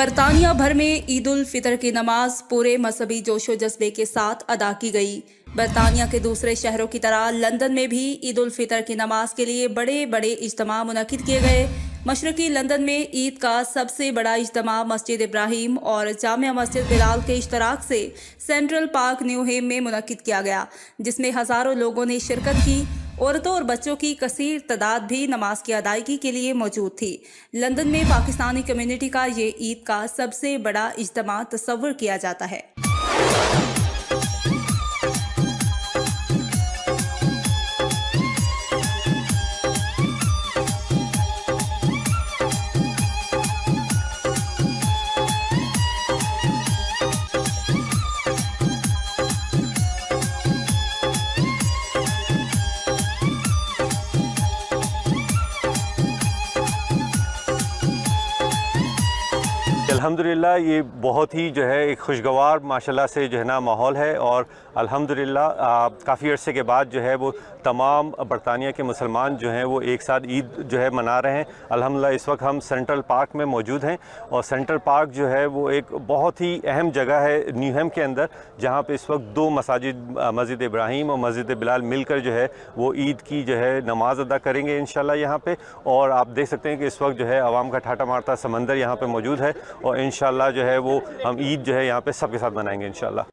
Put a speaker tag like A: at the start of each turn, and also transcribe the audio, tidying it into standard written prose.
A: बरतानिया भर में ईद उल फितर की नमाज पूरे मजहबी जोशो जज्बे के साथ अदा की गई। बरतानिया के दूसरे शहरों की तरह लंदन में भी ईद उल फितर की नमाज के लिए बड़े बड़े इज्तिमा मुनक्किद किए गए। मशरकी लंदन में ईद का सबसे बड़ा इज्तिमा मस्जिद इब्राहिम और जामिया मस्जिद बिलाल के इश्तराक से सेंट्रल पार्क न्यूहेम में मुनक्किद किया गया, जिसमें हज़ारों लोगों ने शिरकत की। औरतों और बच्चों की कसीर तादाद भी नमाज की अदायगी के लिए मौजूद थी। लंदन में पाकिस्तानी कम्युनिटी का ये ईद का सबसे बड़ा इज्तिमा तस्वुर किया जाता है।
B: अल्हम्दुलिल्लाह ये बहुत ही जो है एक खुशगवार माशाल्लाह से जो है ना माहौल है और अल्हम्दुलिल्लाह काफ़ी अरसे के बाद जो है वो तमाम बरतानिया के मुसलमान जो हैं वो एक साथ ईद जो है मना रहे हैं। अल्हम्दुलिल्लाह इस वक्त हम सेंट्रल पार्क में मौजूद हैं और सेंट्रल पार्क जो है वो एक बहुत ही अहम जगह है न्यूहेम के अंदर, जहाँ पे इस वक्त दो मसाजिद मस्जिद इब्राहिम और मस्जिद बिलाल मिलकर जो है वो ईद की जो है नमाज अदा करेंगे इंशाल्लाह यहाँ पे। और आप देख सकते हैं कि इस वक्त जो है आवाम का ठाटा मारता समंदर यहाँ पे मौजूद है और इंशाल्लाह जो है वो हम ईद जो है यहाँ पे सबके साथ मनाएंगे इंशाल्लाह।